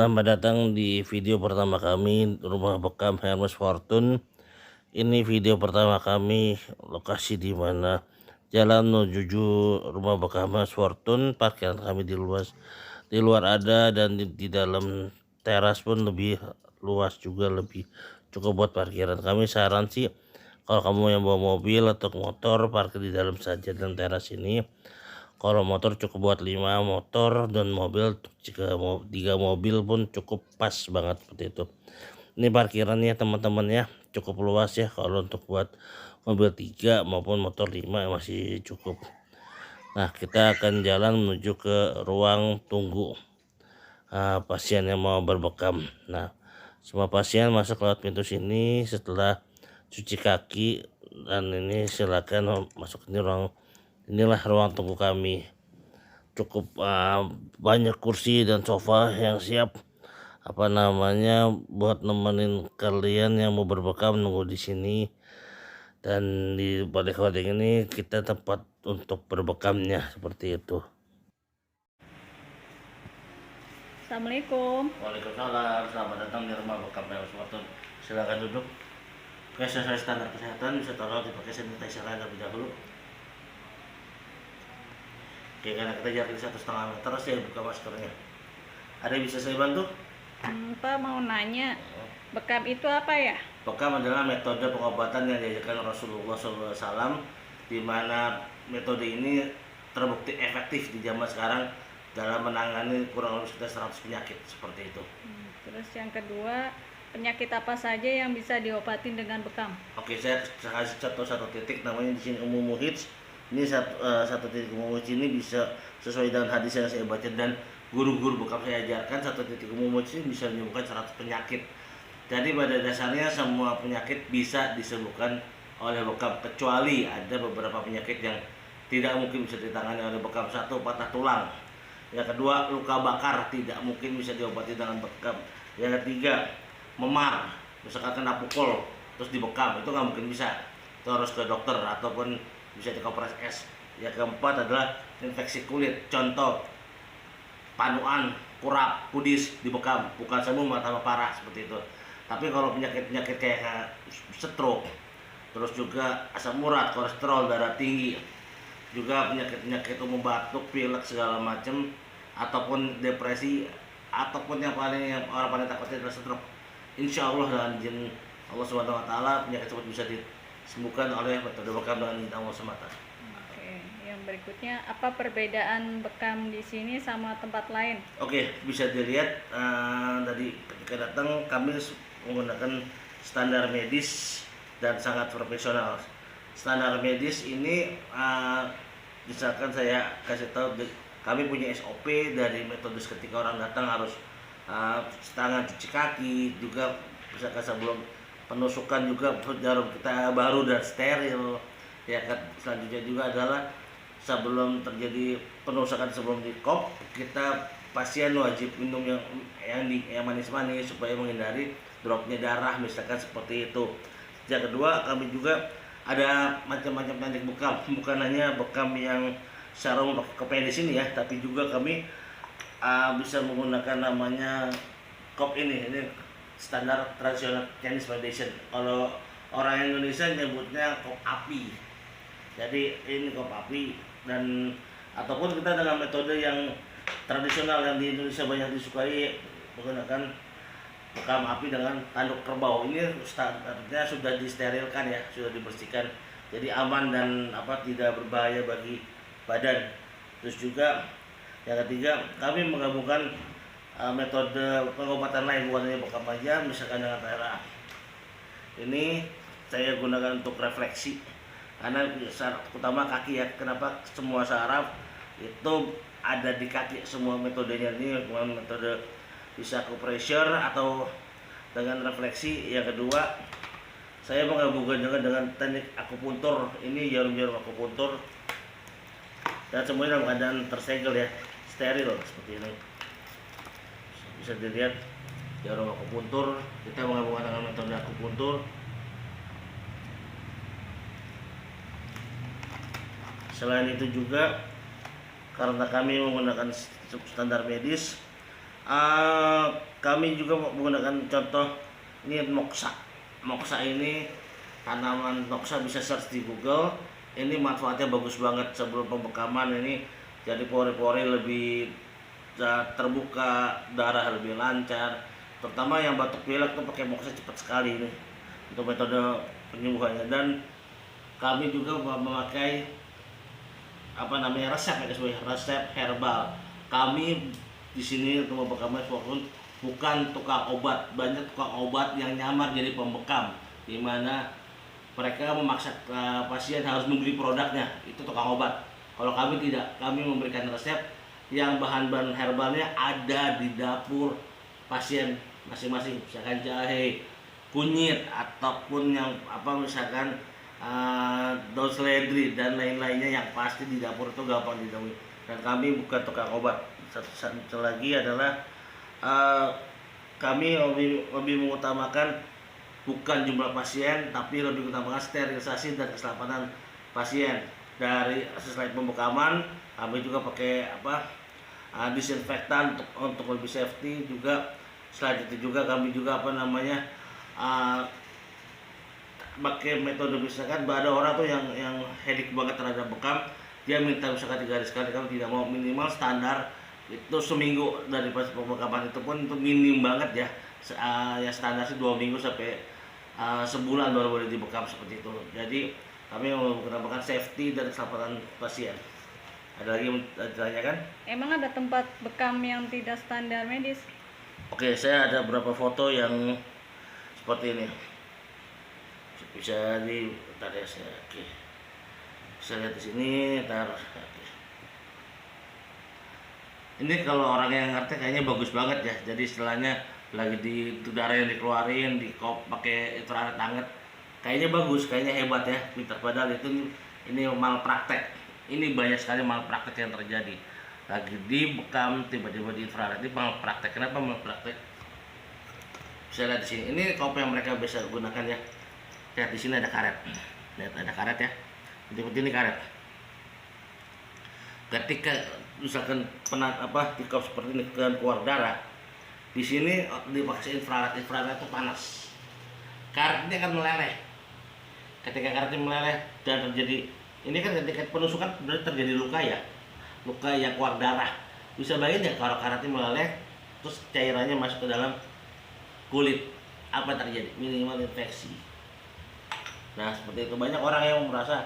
Selamat datang di video pertama kami Rumah Bekam Hermes Fortune. Ini video pertama kami, lokasi di mana jalan menuju Rumah Bekam Hermes Fortune. Parkiran kami di luar ada, dan di dalam teras pun lebih luas juga, lebih cukup buat parkiran. Kami saran sih, kalau kamu yang bawa mobil atau motor, parkir di dalam saja dan teras ini. Kalau motor cukup buat 5 motor, dan mobil jika 3 mobil pun cukup pas banget seperti itu. Ini parkirannya teman-teman ya, cukup luas ya. Kalau untuk buat mobil 3 maupun motor 5 masih cukup. Nah, kita akan jalan menuju ke ruang tunggu pasien yang mau berbekam. Nah, semua pasien masuk lewat pintu sini setelah cuci kaki, dan ini silakan masuk ini inilah ruang tunggu kami. Cukup banyak kursi dan sofa yang siap buat nemenin kalian yang mau berbekam nunggu di sini. Dan di badai ini kita tempat untuk berbekamnya seperti itu. Assalamualaikum. Waalaikumsalam, selamat datang di Rumah Bekam Hermes Fortune. Silakan duduk. Oke, sesuai standar kesehatan bisa tolong dipakai sanitizer terlebih dahulu. Oke, karena kita jarak 1,5 meter, saya buka maskernya. Ada yang bisa saya bantu? Pak mau nanya, bekam itu apa ya? Bekam adalah metode pengobatan yang diajarkan Rasulullah SAW, di mana metode ini terbukti efektif di zaman sekarang dalam menangani kurang lebih sekitar 100 penyakit seperti itu. Terus yang kedua, penyakit apa saja yang bisa diobatin dengan bekam? Oke, saya kasih contoh satu titik, namanya di sini umum muhits. Ini satu titik umum muhits ini bisa sesuai dengan hadis yang saya baca dan guru-guru bekam saya ajarkan, satu titik umum muhits ini bisa menyembuhkan 100 penyakit. Jadi pada dasarnya semua penyakit bisa disembuhkan oleh bekam, kecuali ada beberapa penyakit yang tidak mungkin bisa ditangani oleh bekam. Satu, patah tulang. Yang kedua, luka bakar tidak mungkin bisa diobati dengan bekam. Yang ketiga, memar, misalkan kena pukul terus dibekam, itu nggak mungkin bisa. Itu harus ke dokter ataupun bisa dikompres es. Yang keempat adalah infeksi kulit, contoh panuan, kurap, kudis dibekam, bukan sembuh tambah parah seperti itu. Tapi kalau penyakit-penyakit kayak stroke, terus juga asam urat, kolesterol, darah tinggi, juga penyakit-penyakit umum batuk, pilek segala macam, ataupun depresi, ataupun yang orang paling takutnya adalah stroke, insya Allah dengan izin Allah Subhanahu Wa Taala penyakit tersebut bisa disembuhkan oleh metode bekam dengan izin Allah semata. Oke, yang berikutnya, apa perbedaan bekam di sini sama tempat lain? Oke, bisa dilihat tadi ketika datang kami menggunakan standar medis dan sangat profesional. Standar medis ini misalkan saya kasih tahu, kami punya SOP dari metode ketika orang datang harus tangan cuci kaki, juga misalkan sebelum penusukan juga jarum kita baru dan steril ya kan. Selanjutnya juga adalah sebelum terjadi penusukan, sebelum di kop, kita pasien wajib minum yang manis-manis supaya menghindari dropnya darah misalkan seperti itu. Yang kedua, kami juga ada macam-macam teknik bekam, bukan hanya bekam yang secara umum ke pedis ini ya, tapi juga kami bisa menggunakan namanya kop ini standar tradisional Chinese foundation. Kalau orang Indonesia nyebutnya kop api. Jadi ini kop api, dan ataupun kita dengan metode yang tradisional yang di Indonesia banyak disukai, menggunakan bekam api dengan tanduk kerbau. Ini standarnya sudah disterilkan ya, sudah dibersihkan, jadi aman dan tidak berbahaya bagi badan. Terus juga yang ketiga, kami menggabungkan metode pengobatan lain, bukan hanya bekam aja, misalkan dengan TRA. Ini saya gunakan untuk refleksi, karena utama kaki ya. Kenapa? Semua saraf itu ada di kaki semua metodenya. Ini bukan metode bisa acupressure atau dengan refleksi. Yang kedua, saya menggabungkan juga dengan teknik akupuntur. Ini jarum-jarum akupuntur, dan semuanya dalam keadaan tersegel ya, steril seperti ini. Bisa dilihat jarum akupuntur, kita menggabungkan dengan metode akupuntur. Selain itu juga, karena kami menggunakan standar medis, Kami juga menggunakan contoh ini Moxa. Moxa ini tanaman Moxa, bisa search di Google. Ini manfaatnya bagus banget sebelum pembekaman. Ini jadi pori-pori lebih terbuka, darah lebih lancar. Terutama yang batuk pilek tuh pakai Moxa cepat sekali ini untuk metode penyembuhannya. Dan kami juga memakai resep resep herbal. Kami di sini untuk pembekaman Fortune bukan tukang obat. Banyak tukang obat yang nyamar jadi pembekam, di mana mereka memaksa pasien harus membeli produknya. Itu tukang obat. Kalau kami tidak, kami memberikan resep yang bahan-bahan herbalnya ada di dapur pasien masing-masing, misalkan jahe, kunyit, ataupun yang misalkan daun seledri dan lain-lainnya yang pasti di dapur itu gampang ditemui. Dan kami bukan tukang obat. Satu lagi adalah kami lebih mengutamakan bukan jumlah pasien, tapi lebih mengutamakan sterilisasi dan keselamatan pasien. Dari selain pembekaman, kami juga pakai disinfektan untuk lebih safety juga. Selain itu juga kami juga pakai metode, misalkan ada orang tuh yang hedik banget terhadap bekam, dia minta misalkan 3 hari sekali, kami tidak mau. Minimal standar itu seminggu dari pas pembekaman, itu pun itu minim banget ya. Ya standar sih 2 minggu sampai sebulan baru boleh dibekam seperti itu. Jadi kami mengutamakan safety dan keselamatan pasien. Ada lagi yang ditanyakan? Emang ada tempat bekam yang tidak standar medis? Oke, saya ada beberapa foto yang seperti ini. Bisa bentar ya saya. Oke. Bisa lihat di sini, ntar. Oke. Ini kalau orang yang ngerti kayaknya bagus banget ya. Jadi istilahnya lagi di darah yang dikeluarin di kop pakai infrared hangat. Kayaknya bagus, kayaknya hebat ya. Pintar, padahal ini malpraktek. Ini banyak sekali malpraktek yang terjadi. Lagi dibekam tiba-tiba di infrared, ini malpraktek. Kenapa malpraktek? Bisa lihat di sini. Ini kop yang mereka bisa gunakan ya. Lihat di sini ada karet. Lihat ada karet ya. Ini karet. Ketika misalkan di kop seperti ini keluar darah, di sini dipakai infrared itu panas. Karetnya akan meleleh. Ketika karetnya meleleh dan terjadi ini kan ketika penusukan berarti terjadi luka ya, luka yang keluar darah. Bisa bayangin ya kalau karetnya meleleh terus cairannya masuk ke dalam kulit, apa terjadi? Minimal infeksi. Nah seperti itu, banyak orang yang merasa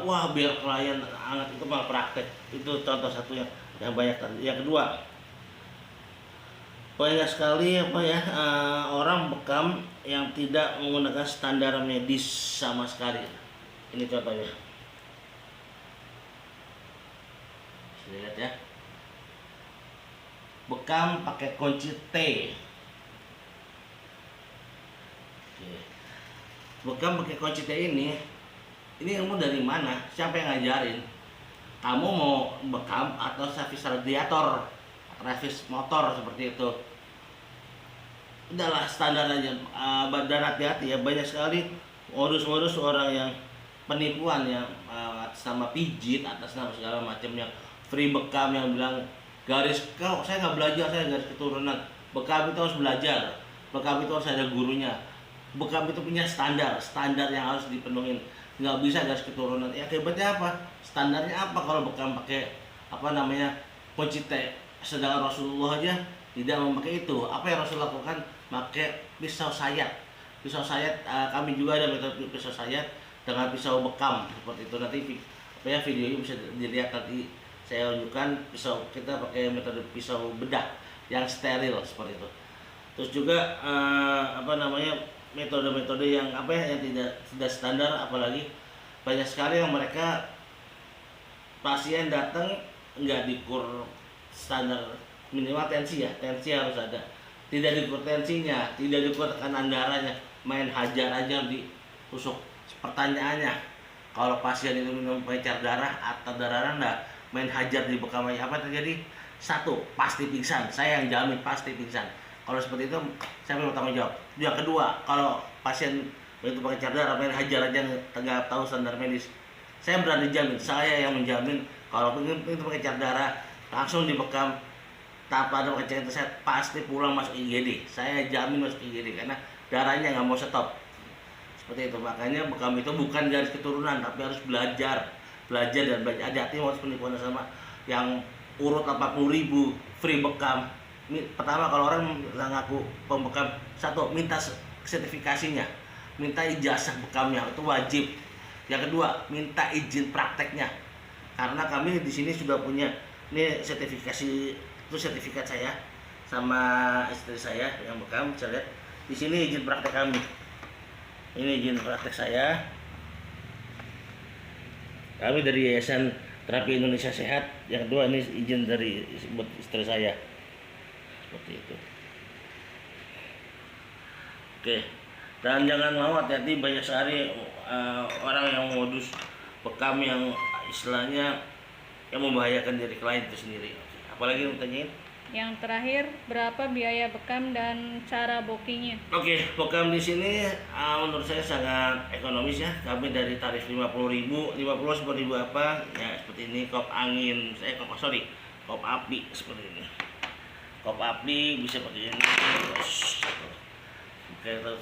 wah biar klien hangat, itu malah praktek. Itu contoh satunya yang banyak. Yang kedua, banyak sekali orang bekam yang tidak menggunakan standar medis sama sekali. Ini contohnya. Bisa lihat ya. Bekam pakai kunci T. Oke. Bekam pakai kunci T ini ilmu dari mana? Siapa yang ngajarin? Kamu mau bekam atau servis radiator, servis motor seperti itu? Udahlah standar aja. Dan hati-hati ya, banyak sekali modus-modus orang yang penipuan ya, atas nama pijit, atas nama segala macam, yang free bekam, yang bilang saya nggak belajar, saya garis keturunan. Bekam itu harus belajar, bekam itu harus ada gurunya, bekam itu punya standar yang harus dipenuhin. Nggak bisa garis keturunan. Ya akibatnya apa? Standarnya apa kalau bekam pakai kunci T, sedangkan Rasulullah aja tidak memakai itu. Apa yang Rasul lakukan? Pakai pisau sayat. Kami juga ada metode pisau sayat dengan pisau bekam seperti itu. Nanti videonya bisa dilihat, nanti saya tunjukkan. Kita pakai metode pisau bedah yang steril seperti itu. Terus juga metode-metode yang tidak standar, apalagi banyak sekali yang mereka pasien datang nggak dikur standar, minimal tensi harus ada, tidak dikur tensinya, tidak dikur tekanan darahnya, main hajar aja ditusuk. Pertanyaannya, kalau pasien itu minum pengencer darah atau darah rendah, main hajar di bekam, apa terjadi? Satu, pasti pingsan. Saya yang jamin pasti pingsan. Kalau seperti itu, saya mau tanggung jawab. Yang kedua, kalau pasien itu pakai darah, main hajar aja nggak tahu standar medis, saya berani jamin, saya yang menjamin kalau itu pakai darah langsung dibekam, tanpa ada pengecekan saya pasti pulang masuk IGD. Saya jamin masuk IGD karena darahnya nggak mau stop. Seperti itu. Makanya bekam itu bukan garis keturunan tapi harus belajar dan belajar. Hati-hati harus penipuan sama yang urut 80.000 free bekam. Pertama kalau orang ngaku pembekam, satu minta sertifikasinya, minta ijazah bekamnya itu wajib. Yang kedua minta izin prakteknya karena kami di sini sudah punya ini sertifikasi, itu sertifikat saya sama istri saya yang bekam. Bisa lihat di sini izin praktek kami. Ini izin praktek saya. Kami dari Yayasan Terapi Indonesia Sehat. Yang kedua ini izin dari buat istri saya. Seperti itu. Oke. Dan jangan mau, hati-hati banyak sekali orang yang modus bekam yang istilahnya yang membahayakan diri klien itu sendiri. Apalagi yang tanyain? Yang terakhir, berapa biaya bekam dan cara bookingnya? Oke, bekam di sini menurut saya sangat ekonomis ya. Kami dari tarif 50.000, 10.000 apa? Ya seperti ini, kop angin, kop api seperti ini. Kop api bisa pakai ini,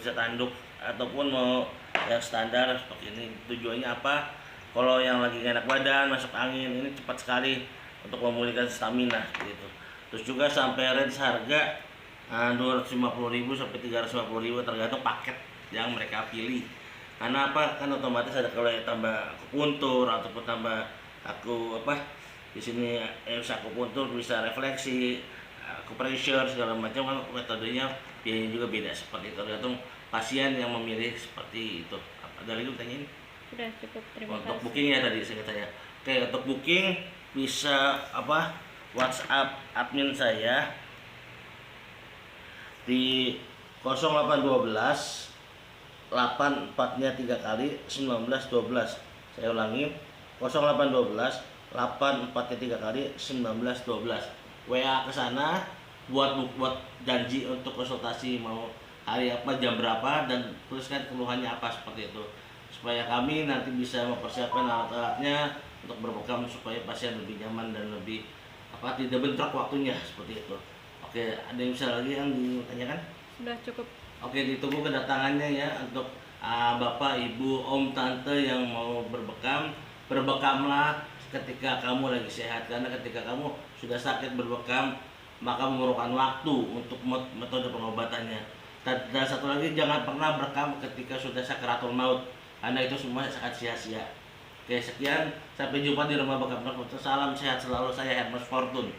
bisa tanduk ataupun mau yang standar seperti ini. Tujuannya apa? Kalau yang lagi gak enak badan, masuk angin, ini cepat sekali untuk memulihkan stamina seperti itu. Terus juga sampai range harga 250.000 sampai 350.000 tergantung paket yang mereka pilih. Karena apa? Kan otomatis ada kalau tambah akupuntur ataupun tambah di sini bisa akupuntur, bisa refleksi, acupressure segala macam kan metodenya biayanya juga beda seperti itu. Tergantung pasien yang memilih seperti itu. Ada lagi tanyain? Sudah cukup, terima Untuk kasih. bookingnya tadi saya tanya. Oke, untuk booking bisa WhatsApp admin saya di 0812 84-nya 3 kali 1912. Saya ulangi 0812 84-nya 3 kali 1912. WA ke sana buat janji untuk konsultasi mau hari apa, jam berapa, dan tuliskan keluhannya apa seperti itu. Supaya kami nanti bisa mempersiapkan alat-alatnya untuk berbekam supaya pasien lebih nyaman dan lebih tidak bentrok waktunya seperti itu. Oke, ada yang bisa lagi yang ditanyakan? Sudah cukup. Oke, ditunggu kedatangannya ya untuk bapak, ibu, om, tante yang mau berbekam. Berbekamlah ketika kamu lagi sehat, karena ketika kamu sudah sakit berbekam maka memerlukan waktu untuk metode pengobatannya. Dan satu lagi, jangan pernah berekam ketika sudah sakaratul maut, karena itu semua sangat sia-sia. Oke, sekian, sampai jumpa di Rumah Bekam Dokter. Salam sehat selalu, saya Hermes Fortun.